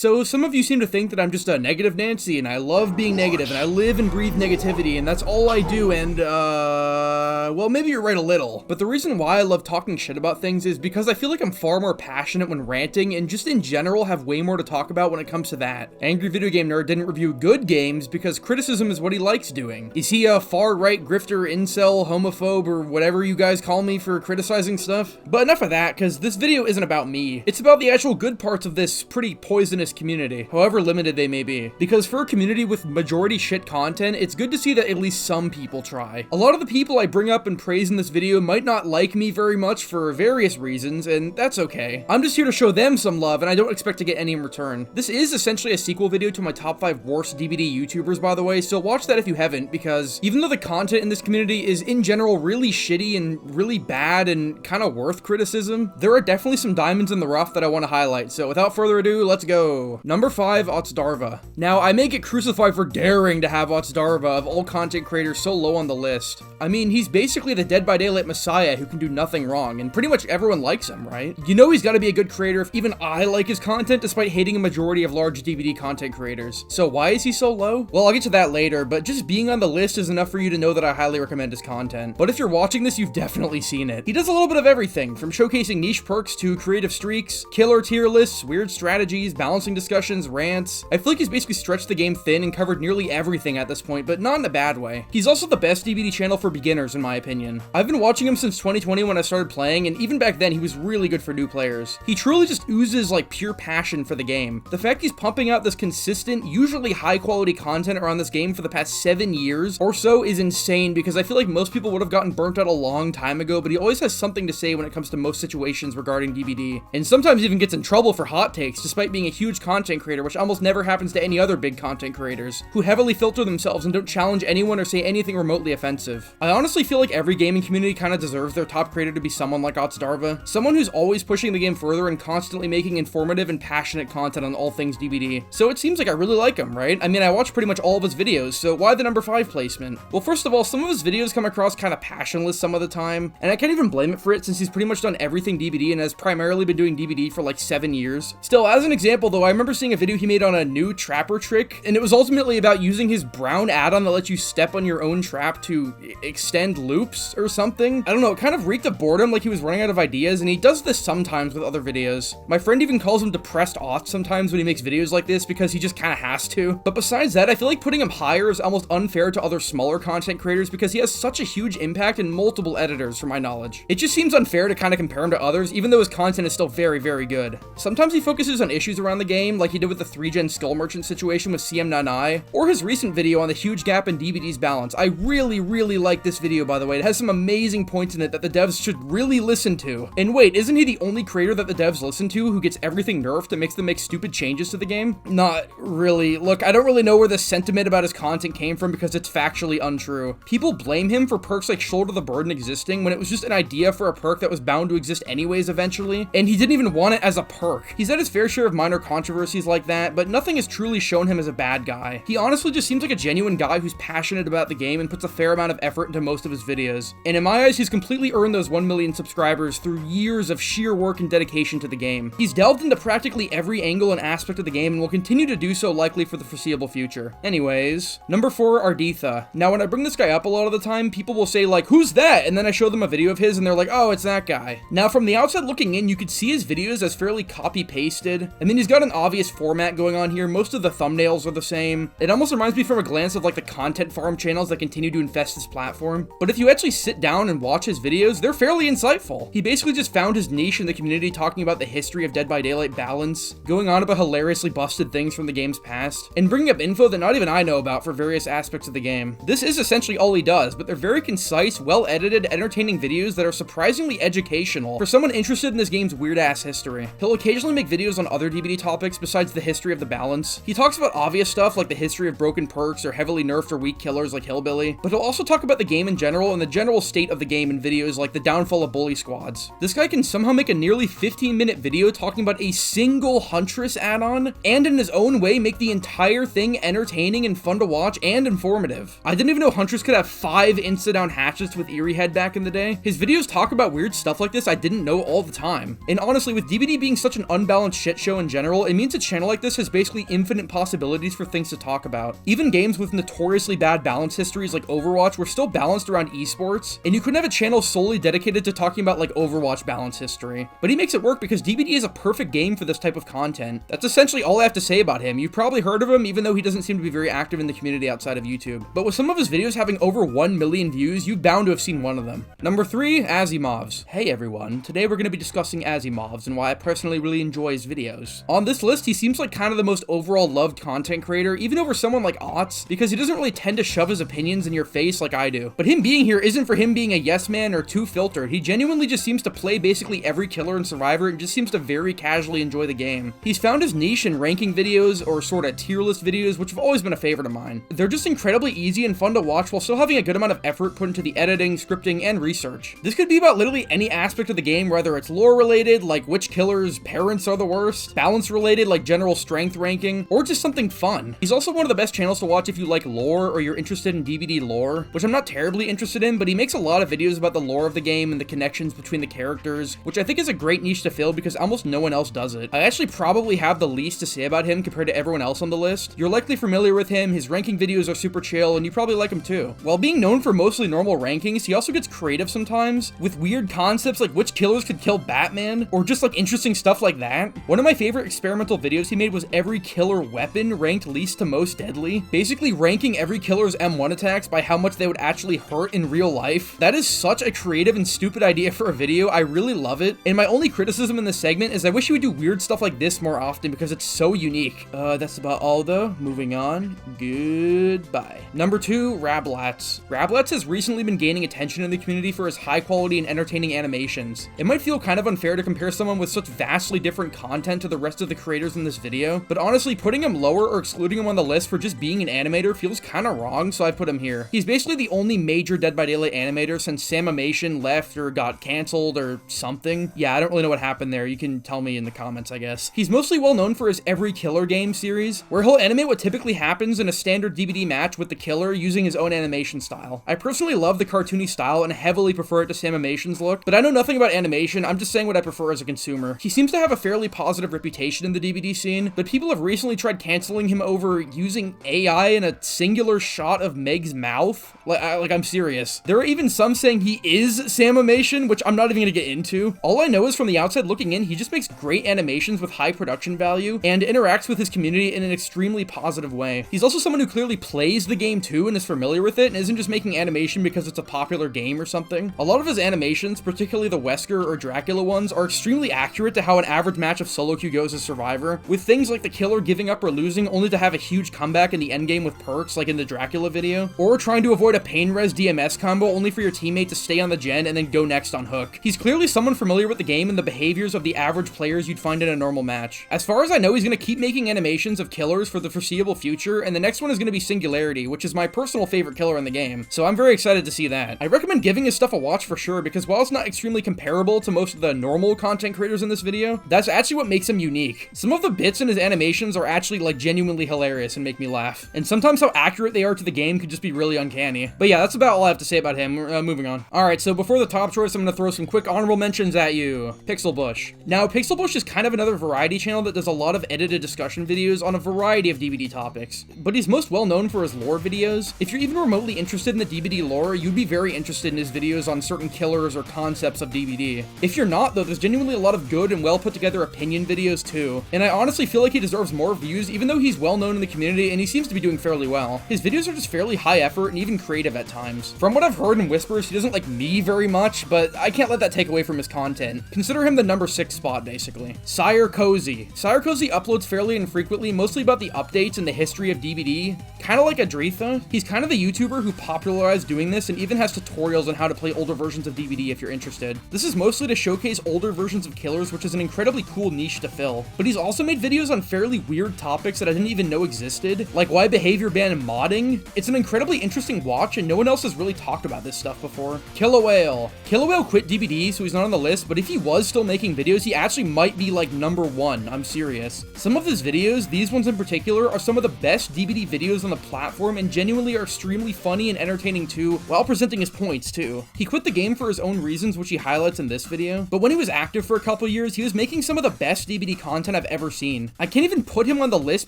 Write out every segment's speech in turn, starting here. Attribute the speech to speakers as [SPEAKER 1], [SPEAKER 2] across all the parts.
[SPEAKER 1] So some of you seem to think that I'm just a negative Nancy, and I love being negative, and I live and breathe negativity, and that's all I do, and well, maybe you're right a little. But the reason why I love talking shit about things is because I feel like I'm far more passionate when ranting, and just in general have way more to talk about when it comes to that. Angry Video Game Nerd didn't review good games because criticism is what he likes doing. Is he a far-right grifter, incel, homophobe, or whatever you guys call me for criticizing stuff? But enough of that, because this video isn't about me. It's about the actual good parts of this pretty poisonous community, however limited they may be. Because for a community with majority shit content, it's good to see that at least some people try. A lot of the people I bring up and praise in this video might not like me very much for various reasons, and that's okay. I'm just here to show them some love, and I don't expect to get any in return. This is essentially a sequel video to my top 5 worst DBD YouTubers, by the way, so watch that if you haven't, because even though the content in this community is in general really shitty and really bad and kind of worth criticism, there are definitely some diamonds in the rough that I want to highlight, so without further ado, let's go. Number 5, Otzdarva. Now, I may get crucified for daring to have Otzdarva of all content creators so low on the list. I mean, he's basically the Dead by Daylight messiah who can do nothing wrong, and pretty much everyone likes him, right? You know he's gotta be a good creator if even I like his content despite hating a majority of large DVD content creators. So why is he so low? Well, I'll get to that later, but just being on the list is enough for you to know that I highly recommend his content. But if you're watching this, you've definitely seen it. He does a little bit of everything, from showcasing niche perks to creative streaks, killer tier lists, weird strategies, balancing discussions, rants. I feel like he's basically stretched the game thin and covered nearly everything at this point, but not in a bad way. He's also the best DBD channel for beginners, in my opinion. I've been watching him since 2020 when I started playing, and even back then he was really good for new players. He truly just oozes like pure passion for the game. The fact he's pumping out this consistent, usually high quality content around this game for the past 7 years or so is insane, because I feel like most people would have gotten burnt out a long time ago, but he always has something to say when it comes to most situations regarding DBD, and sometimes even gets in trouble for hot takes despite being a huge content creator, which almost never happens to any other big content creators, who heavily filter themselves and don't challenge anyone or say anything remotely offensive. I honestly feel like every gaming community kind of deserves their top creator to be someone like Otzdarva, someone who's always pushing the game further and constantly making informative and passionate content on all things DBD. So it seems like I really like him, right? I mean, I watch pretty much all of his videos, so why the number 5 placement? Well, first of all, some of his videos come across kind of passionless some of the time, and I can't even blame it for it since he's pretty much done everything DBD and has primarily been doing DBD for like 7 years. Still, as an example though, I remember seeing a video he made on a new trapper trick, and it was ultimately about using his brown add-on that lets you step on your own trap to extend loops or something. I don't know, it kind of reeked of boredom, like he was running out of ideas, and he does this sometimes with other videos. My friend even calls him depressed aught sometimes when he makes videos like this because he just kind of has to. But besides that, I feel like putting him higher is almost unfair to other smaller content creators because he has such a huge impact in multiple editors from my knowledge. It just seems unfair to kind of compare him to others, even though his content is still very, very good. Sometimes he focuses on issues around the game, like he did with the 3-gen Skull Merchant situation with CM9I, or his recent video on the huge gap in DBD's balance. I really, really like this video, by the way. It has some amazing points in it that the devs should really listen to. And wait, isn't he the only creator that the devs listen to who gets everything nerfed and makes them make stupid changes to the game? Not really. Look, I don't really know where the sentiment about his content came from because it's factually untrue. People blame him for perks like Shoulder the Burden existing when it was just an idea for a perk that was bound to exist anyways eventually, and he didn't even want it as a perk. He's had his fair share of minor controversies like that, but nothing has truly shown him as a bad guy. He honestly just seems like a genuine guy who's passionate about the game and puts a fair amount of effort into most of his videos. And in my eyes, he's completely earned those 1 million subscribers through years of sheer work and dedication to the game. He's delved into practically every angle and aspect of the game and will continue to do so likely for the foreseeable future. Anyways, number 4, Ardetha. Now, when I bring this guy up a lot of the time, people will say like, who's that? And then I show them a video of his and they're like, oh, it's that guy. Now, from the outside looking in, you could see his videos as fairly copy-pasted. I mean, he's got an obvious format going on here. Most of the thumbnails are the same. It almost reminds me from a glance of like the content farm channels that continue to infest this platform. But if you actually sit down and watch his videos, they're fairly insightful. He basically just found his niche in the community talking about the history of Dead by Daylight balance, going on about hilariously busted things from the game's past, and bringing up info that not even I know about for various aspects of the game. This is essentially all he does, but they're very concise, well-edited, entertaining videos that are surprisingly educational for someone interested in this game's weird-ass history. He'll occasionally make videos on other DBD topics besides the history of the balance. He talks about obvious stuff like the history of broken perks or heavily nerfed or weak killers like Hillbilly, but he'll also talk about the game in general and the general state of the game in videos like the downfall of bully squads. This guy can somehow make a nearly 15-minute video talking about a single Huntress add-on, and in his own way make the entire thing entertaining and fun to watch and informative. I didn't even know Huntress could have 5 insta-down hatchets with Eerie Head back in the day. His videos talk about weird stuff like this I didn't know all the time. And honestly, with DBD being such an unbalanced shit show in general, it means a channel like this has basically infinite possibilities for things to talk about. Even games with notoriously bad balance histories like Overwatch were still balanced around esports, and you couldn't have a channel solely dedicated to talking about like Overwatch balance history. But he makes it work because DBD is a perfect game for this type of content. That's essentially all I have to say about him. You've probably heard of him, even though he doesn't seem to be very active in the community outside of YouTube. But with some of his videos having over 1 million views, you're bound to have seen one of them. Number 3, Azhymovs. Hey everyone, today we're going to be discussing Azhymovs and why I personally really enjoy his videos. On this list, he seems like kind of the most overall loved content creator, even over someone like Otz, because he doesn't really tend to shove his opinions in your face like I do. But him being here isn't for him being a yes man or too filtered. He genuinely just seems to play basically every killer in Survivor and just seems to very casually enjoy the game. He's found his niche in ranking videos or sort of tier list videos, which have always been a favorite of mine. They're just incredibly easy and fun to watch while still having a good amount of effort put into the editing, scripting, and research. This could be about literally any aspect of the game, whether it's lore related, like which killer's parents are the worst, balance related, like general strength ranking, or just something fun. He's also one of the best channels to watch if you like lore or you're interested in DBD lore, which I'm not terribly interested in, but he makes a lot of videos about the lore of the game and the connections between the characters, which I think is a great niche to fill because almost no one else does it. I actually probably have the least to say about him compared to everyone else on the list. You're likely familiar with him, his ranking videos are super chill, and you probably like him too. While being known for mostly normal rankings, he also gets creative sometimes, with weird concepts like which killers could kill Batman, or just like interesting stuff like that. One of my favorite experimental videos he made was every killer weapon ranked least to most deadly, basically ranking every killer's M1 attacks by how much they would actually hurt in real life. That is such a creative and stupid idea for a video. I really love it, and my only criticism in this segment is I wish he would do weird stuff like this more often because it's so unique. That's about all though. Moving on. Goodbye. Number 2, RABLATS. RABLATS has recently been gaining attention in the community for his high quality and entertaining animations. It might feel kind of unfair to compare someone with such vastly different content to the rest of the creators in this video, but honestly, putting him lower or excluding him on the list for just being an animator feels kind of wrong, so I put him here. He's basically the only major Dead by Daylight animator since Samimation left or got canceled or something. Yeah, I don't really know what happened there. You can tell me in the comments, I guess. He's mostly well known for his Every Killer game series, where he'll animate what typically happens in a standard DBD match with the killer using his own animation style. I personally love the cartoony style and heavily prefer it to Samimation's look, but I know nothing about animation. I'm just saying what I prefer as a consumer. He seems to have a fairly positive reputation in the DBD scene, but people have recently tried canceling him over using AI in a singular shot of Meg's mouth. Like I'm serious. There are even some saying he is Samimation, which I'm not even gonna get into. All I know is from the outside looking in, he just makes great animations with high production value and interacts with his community in an extremely positive way. He's also someone who clearly plays the game too and is familiar with it and isn't just making animation because it's a popular game or something. A lot of his animations, particularly the Wesker or Dracula ones, are extremely accurate to how an average match of solo queue goes as Survivor, with things like the killer giving up or losing only to have a huge comeback in the endgame with perks like in the Dracula video, or trying to avoid a pain res DMS combo only for your teammate to stay on the gen and then go next on hook. He's clearly someone familiar with the game and the behaviors of the average players you'd find in a normal match. As far as I know, he's going to keep making animations of killers for the foreseeable future, and the next one is going to be Singularity, which is my personal favorite killer in the game, so I'm very excited to see that. I recommend giving his stuff a watch for sure, because while it's not extremely comparable to most of the normal content creators in this video, that's actually what makes him unique. Some of the bits in his animations are actually like genuinely hilarious and make me laugh, and sometimes how accurate they are to the game could just be really uncanny. But yeah, that's about all I have to say about him. Moving on. Alright, so before the top choice, I'm going to throw some quick honorable mentions at you. Pixelbush. Now, Pixelbush is kind of another variety channel that does a lot of edited discussion videos on a variety of DBD topics, but he's most well known for his lore videos. If you're even remotely interested in the DBD lore, you'd be very interested in his videos on certain killers or concepts of DBD. If you're not, though, there's genuinely a lot of good and well put together opinion videos too, and I honestly feel like he deserves more views even though he's well known in the community and he seems to be doing fairly well. His videos are just fairly high effort and even creative at times. From what I've heard in whispers, he doesn't like me very much, but I can't let that take away from his content. Consider him the number 6 spot, basically. Sire Cozy. Sire Cozy uploads fairly infrequently, mostly about the updates and the history of DBD, kind of like Ardetha. He's kind of the YouTuber who popularized doing this and even has tutorials on how to play older versions of DBD if you're interested. This is mostly to showcase older versions of killers, which is an incredibly cool niche to fill. But he's also made videos on fairly weird topics that I didn't even know existed, like why behavior ban modding. It's an incredibly interesting watch and no one else has really talked about this stuff before. Killer Whale. Killer Whale quit DBD, so he's not on the list, but if he was still making videos, he actually might be like number 1. I'm serious. Some of his videos, these ones in particular, are some of the best DBD videos on the platform and genuinely are extremely funny and entertaining too, while presenting his points too. He quit the game for his own reasons, which he highlights in this video, but when he was active for a couple years, he was making some of the best DBD content content I've ever seen. I can't even put him on the list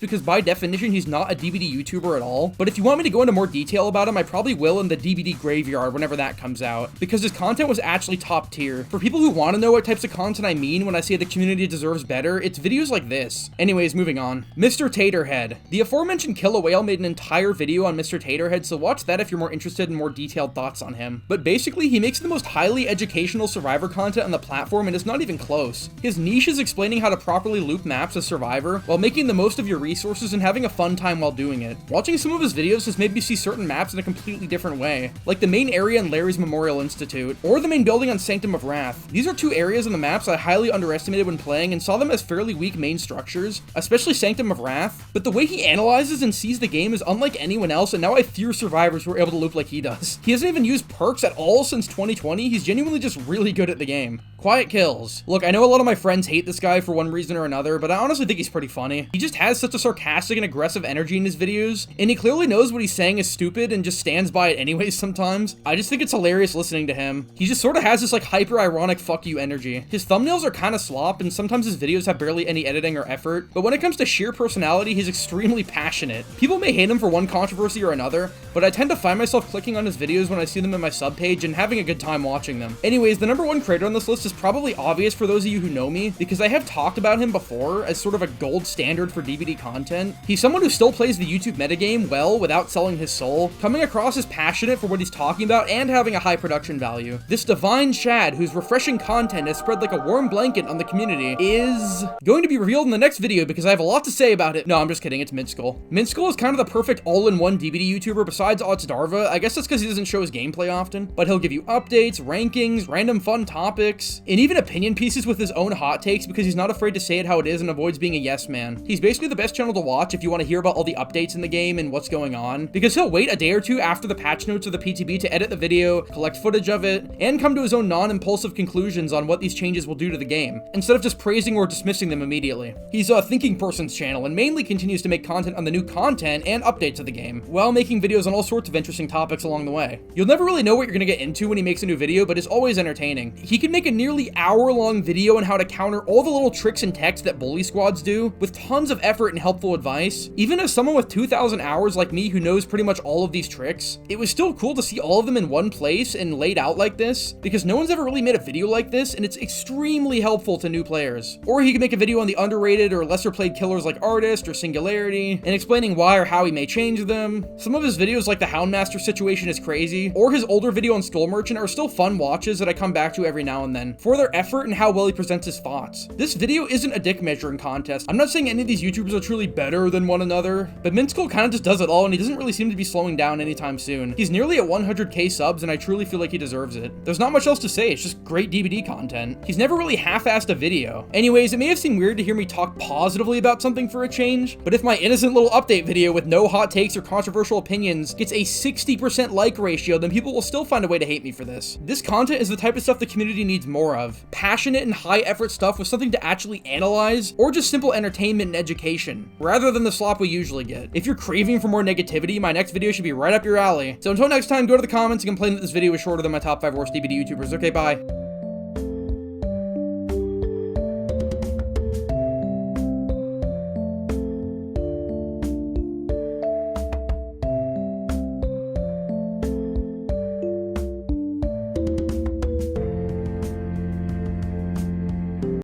[SPEAKER 1] because by definition, he's not a DBD YouTuber at all. But if you want me to go into more detail about him, I probably will in the DBD graveyard whenever that comes out, because his content was actually top tier. For people who want to know what types of content I mean when I say the community deserves better, it's videos like this. Anyways, moving on. Mr. Taterhead. The aforementioned Kill a Whale made an entire video on Mr. Taterhead, so watch that if you're more interested in more detailed thoughts on him. But basically, he makes the most highly educational Survivor content on the platform, and it's not even close. His niche is explaining how to properly loop maps as Survivor while making the most of your resources and having a fun time while doing it. Watching some of his videos has made me see certain maps in a completely different way, like the main area in Larry's Memorial Institute, or the main building on Sanctum of Wrath. These are two areas in the maps I highly underestimated when playing and saw them as fairly weak main structures, especially Sanctum of Wrath, but the way he analyzes and sees the game is unlike anyone else, and now I fear survivors who are able to loop like he does. He hasn't even used perks at all since 2020, he's genuinely just really good at the game. Quiet Kills. Look, I know a lot of my friends hate this guy for one reason or another, but I honestly think he's pretty funny. He just has such a sarcastic and aggressive energy in his videos, and he clearly knows what he's saying is stupid and just stands by it anyways sometimes. I just think it's hilarious listening to him. He just sort of has this like hyper-ironic fuck you energy. His thumbnails are kind of slop, and sometimes his videos have barely any editing or effort, but when it comes to sheer personality, he's extremely passionate. People may hate him for one controversy or another, but I tend to find myself clicking on his videos when I see them in my sub page and having a good time watching them. Anyways, the number one creator on this list is probably obvious for those of you who know me, because I have talked about him before as sort of a gold standard for DBD content. He's someone who still plays the YouTube metagame well without selling his soul, coming across as passionate for what he's talking about and having a high production value. This divine Shad, whose refreshing content has spread like a warm blanket on the community, is going to be revealed in the next video because I have a lot to say about it. No, I'm just kidding, it's Mintskull. Mintskull is kind of the perfect all-in-one DBD YouTuber besides Otzdarva. I guess that's because he doesn't show his gameplay often, but he'll give you updates, rankings, random fun topics, and even opinion pieces with his own hot takes because he's not afraid to say it how it is and avoids being a yes man. He's basically the best channel to watch if you want to hear about all the updates in the game and what's going on, because he'll wait a day or two after the patch notes or the PTB to edit the video, collect footage of it, and come to his own non-impulsive conclusions on what these changes will do to the game, instead of just praising or dismissing them immediately. He's a thinking person's channel and mainly continues to make content on the new content and updates of the game, while making videos on all sorts of interesting topics along the way. You'll never really know what you're gonna get into when he makes a new video, but it's always entertaining. He can make a nearly hour-long video on how to counter all the little tricks and techs that bully squads do, with tons of effort and helpful advice. Even as someone with 2,000 hours like me who knows pretty much all of these tricks, it was still cool to see all of them in one place and laid out like this, because no one's ever really made a video like this, and it's extremely helpful to new players. Or he could make a video on the underrated or lesser played killers like Ardetha or Singularity, and explaining why or how he may change them. Some of his videos like the Houndmaster situation is crazy, or his older video on Skull Merchant are still fun watches that I come back to every now and then, for their effort and how well he presents his thoughts. This video isn't a dick measuring contest. I'm not saying any of these YouTubers are truly better than one another, but Mintskull kind of just does it all, and he doesn't really seem to be slowing down anytime soon. He's nearly at 100k subs, and I truly feel like he deserves it. There's not much else to say, it's just great DBD content. He's never really half-assed a video. Anyways, it may have seemed weird to hear me talk positively about something for a change, but if my innocent little update video with no hot takes or controversial opinions gets a 60% like ratio, then people will still find a way to hate me for this. This content is the type of stuff the community needs more of. Passionate and high-effort stuff with something to actually analyze, or just simple entertainment and education, rather than the slop we usually get. If you're craving for more negativity, my next video should be right up your alley. So until next time, go to the comments and complain that this video is shorter than my top 5 worst DBD YouTubers. Okay, bye.